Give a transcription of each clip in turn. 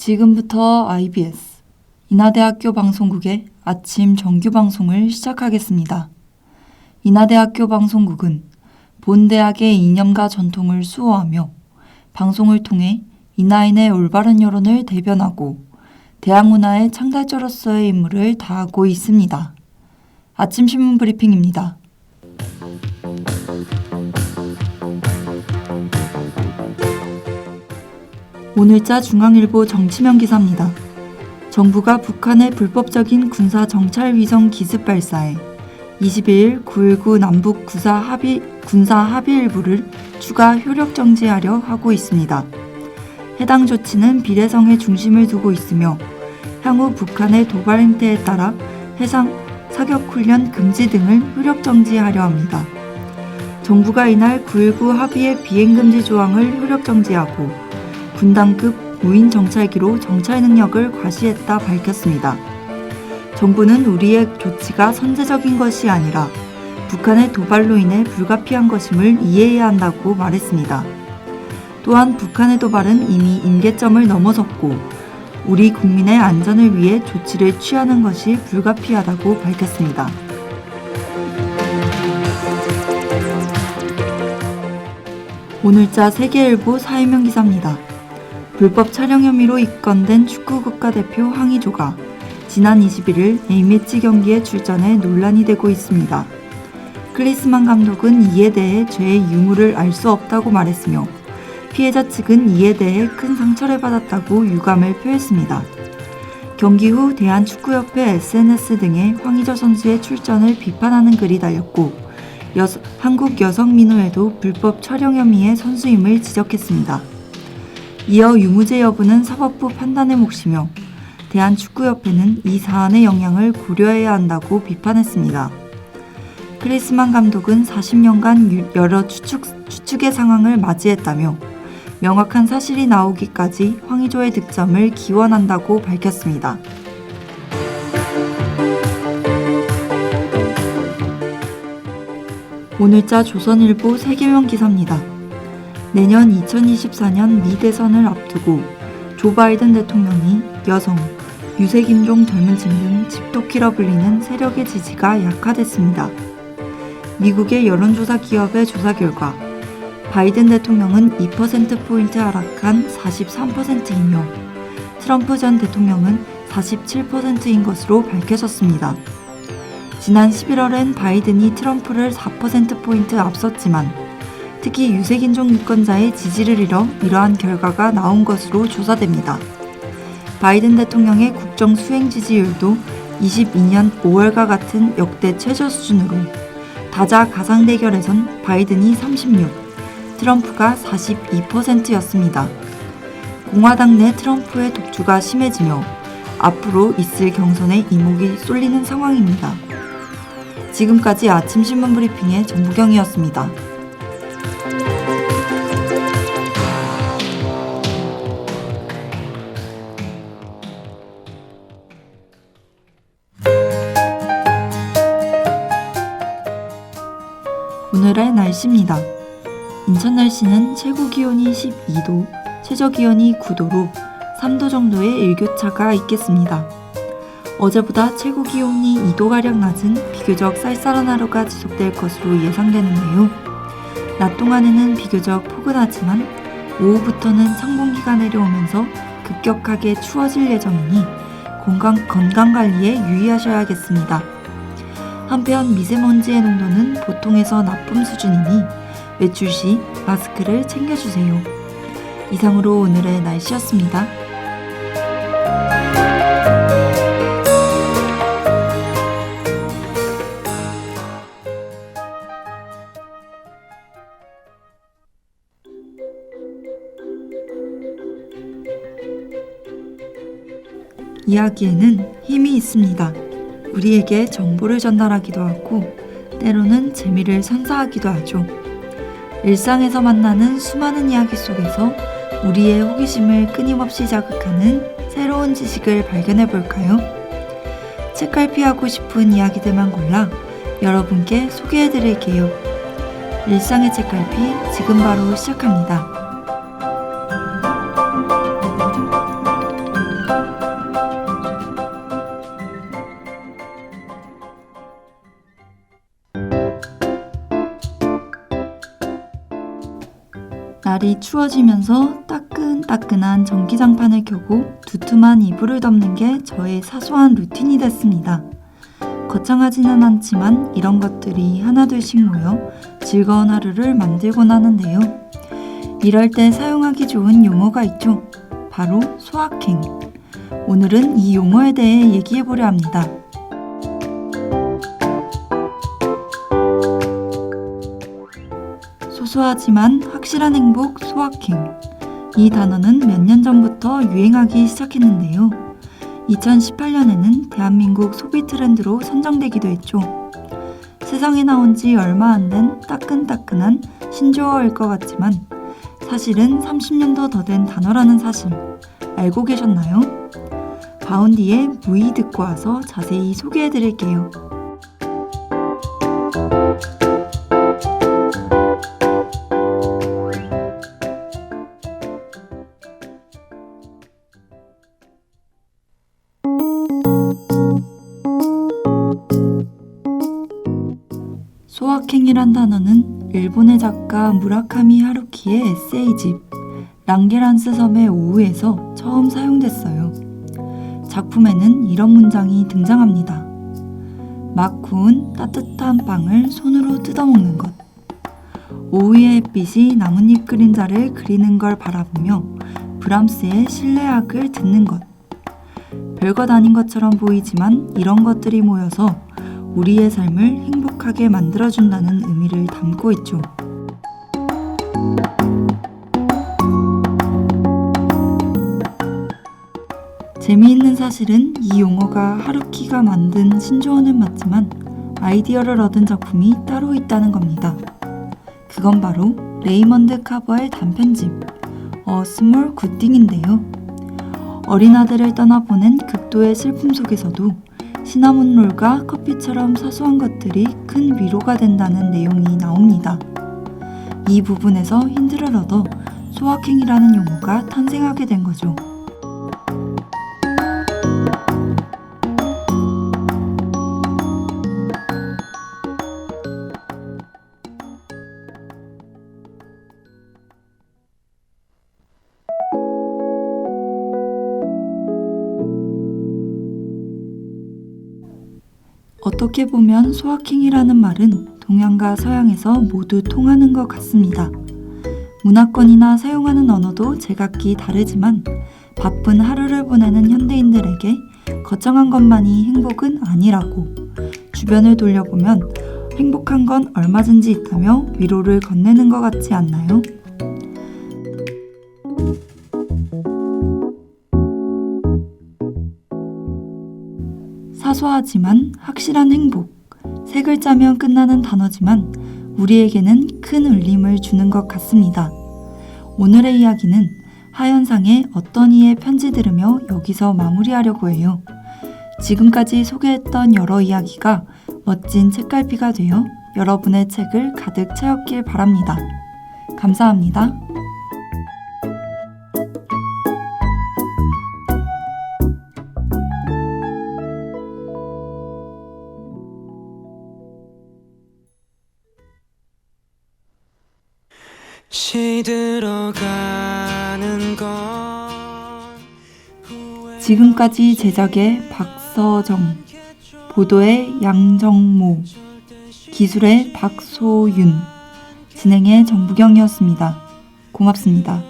지금부터 IBS 인하대학교 방송국의 아침 정규 방송을 시작하겠습니다. 인하대학교 방송국은 본 대학의 이념과 전통을 수호하며 방송을 통해 인하인의 올바른 여론을 대변하고 대학 문화의 창달자로서의 임무를 다하고 있습니다. 아침 신문 브리핑입니다. 오늘자 중앙일보 정치면 기사입니다. 정부가 북한의 불법적인 군사 정찰 위성 기습 발사에 22일 9.19 남북 군사 합의 일부를 추가 효력 정지하려 하고 있습니다. 해당 조치는 비례성에 중심을 두고 있으며 향후 북한의 도발 행태에 따라 해상 사격 훈련 금지 등을 효력 정지하려 합니다. 정부가 이날 9.19 합의의 비행 금지 조항을 효력 정지하고 군단급 무인 정찰기로 정찰 능력을 과시했다 밝혔습니다. 정부는 우리의 조치가 선제적인 것이 아니라 북한의 도발로 인해 불가피한 것임을 이해해야 한다고 말했습니다. 또한 북한의 도발은 이미 임계점을 넘어섰고 우리 국민의 안전을 위해 조치를 취하는 것이 불가피하다고 밝혔습니다. 오늘자 세계일보 사회면 기사입니다. 불법 촬영 혐의로 입건된 축구 국가대표 황의조가 지난 21일 A매치 경기에 출전해 논란이 되고 있습니다. 클리스만 감독은 이에 대해 죄의 유무를 알 수 없다고 말했으며 피해자 측은 이에 대해 큰 상처를 받았다고 유감을 표했습니다. 경기 후 대한축구협회 SNS 등에 황의조 선수의 출전을 비판하는 글이 달렸고 한국 여성민우회도 불법 촬영 혐의의 선수임을 지적했습니다. 이어 유무죄 여부는 사법부 판단의 몫이며 대한축구협회는 이 사안의 영향을 고려해야 한다고 비판했습니다. 클리스만 감독은 40년간 여러 추측의 상황을 맞이했다며 명확한 사실이 나오기까지 황의조의 득점을 기원한다고 밝혔습니다. 오늘자 조선일보 세계면 기사입니다. 내년 2024년 미 대선을 앞두고 조 바이든 대통령이 여성, 유색인종 젊은 층 등 집토끼라 불리는 세력의 지지가 약화됐습니다. 미국의 여론조사 기업의 조사 결과 바이든 대통령은 2%포인트 하락한 43%이며 트럼프 전 대통령은 47%인 것으로 밝혀졌습니다. 지난 11월엔 바이든이 트럼프를 4%포인트 앞섰지만 특히 유색인종 유권자의 지지를 잃어 이러한 결과가 나온 것으로 조사됩니다. 바이든 대통령의 국정 수행 지지율도 22년 5월과 같은 역대 최저 수준으로 다자 가상 대결에선 바이든이 36, 트럼프가 42%였습니다. 공화당 내 트럼프의 독주가 심해지며 앞으로 있을 경선에 이목이 쏠리는 상황입니다. 지금까지 아침 신문 브리핑의 전부경이었습니다. 오늘의 날씨입니다. 인천 날씨는 최고 기온이 12도, 최저 기온이 9도로 3도 정도의 일교차가 있겠습니다. 어제보다 최고 기온이 2도가량 낮은 비교적 쌀쌀한 하루가 지속될 것으로 예상되는데요. 낮 동안에는 비교적 포근하지만 오후부터는 상공기가 내려오면서 급격하게 추워질 예정이니 건강관리에 유의하셔야겠습니다. 한편 미세먼지의 농도는 보통에서 나쁨 수준이니 외출 시 마스크를 챙겨주세요. 이상으로 오늘의 날씨였습니다. 이야기에는 힘이 있습니다. 우리에게 정보를 전달하기도 하고 때로는 재미를 선사하기도 하죠. 일상에서 만나는 수많은 이야기 속에서 우리의 호기심을 끊임없이 자극하는 새로운 지식을 발견해 볼까요? 책갈피하고 싶은 이야기들만 골라 여러분께 소개해 드릴게요. 일상의 책갈피 지금 바로 시작합니다. 날이 추워지면서 따끈따끈한 전기장판을 켜고 두툼한 이불을 덮는 게 저의 사소한 루틴이 됐습니다. 거창하지는 않지만 이런 것들이 하나둘씩 모여 즐거운 하루를 만들곤 하는데요. 이럴 때 사용하기 좋은 용어가 있죠. 바로 소확행. 오늘은 이 용어에 대해 얘기해보려 합니다. 소소하지만 확실한 행복, 소확행. 이 단어는 몇 년 전부터 유행하기 시작했는데요. 2018년에는 대한민국 소비 트렌드로 선정되기도 했죠. 세상에 나온 지 얼마 안 된 따끈따끈한 신조어일 것 같지만 사실은 30년도 더 된 단어라는 사실 알고 계셨나요? 바운디의 무의 듣고 와서 자세히 소개해드릴게요. 소확행이란 단어는 일본의 작가 무라카미 하루키의 에세이집 랑게란스 섬의 오후에서 처음 사용됐어요. 작품에는 이런 문장이 등장합니다. 막 구운 따뜻한 빵을 손으로 뜯어먹는 것. 오후의 햇빛이 나뭇잎 그림자를 그리는 걸 바라보며 브람스의 실내악을 듣는 것. 별것 아닌 것처럼 보이지만 이런 것들이 모여서 우리의 삶을 행복하게 만들어준다는 의미를 담고 있죠. 재미있는 사실은 이 용어가 하루키가 만든 신조어는 맞지만 아이디어를 얻은 작품이 따로 있다는 겁니다. 그건 바로 레이먼드 카버의 단편집 A Small Good Thing인데요. 어린 아들을 떠나보낸 극도의 슬픔 속에서도 시나몬롤과 커피처럼 사소한 것들이 큰 위로가 된다는 내용이 나옵니다. 이 부분에서 힌트를 얻어 소확행이라는 용어가 탄생하게 된 거죠. 어떻게 보면 소확행이라는 말은 동양과 서양에서 모두 통하는 것 같습니다. 문화권이나 사용하는 언어도 제각기 다르지만 바쁜 하루를 보내는 현대인들에게 거창한 것만이 행복은 아니라고, 주변을 돌려보면 행복한 건 얼마든지 있다며 위로를 건네는 것 같지 않나요? 사소하지만 확실한 행복. 세 글자면 끝나는 단어지만 우리에게는 큰 울림을 주는 것 같습니다. 오늘의 이야기는 하현상의 어떤 이의 편지 들으며 여기서 마무리하려고 해요. 지금까지 소개했던 여러 이야기가 멋진 책갈피가 되어 여러분의 책을 가득 채웠길 바랍니다. 감사합니다. 시들어가는 건 지금까지 제작의 박서정, 보도의 양정모, 기술의 박소윤, 진행의 전부경이었습니다. 고맙습니다.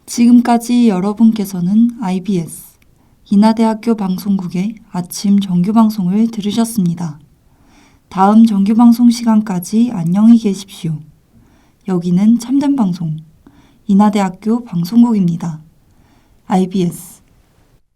지금까지 여러분께서는 IBS, 인하대학교 방송국의 아침 정규방송을 들으셨습니다. 다음 정규방송 시간까지 안녕히 계십시오. 여기는 참된 방송, 인하대학교 방송국입니다. IBS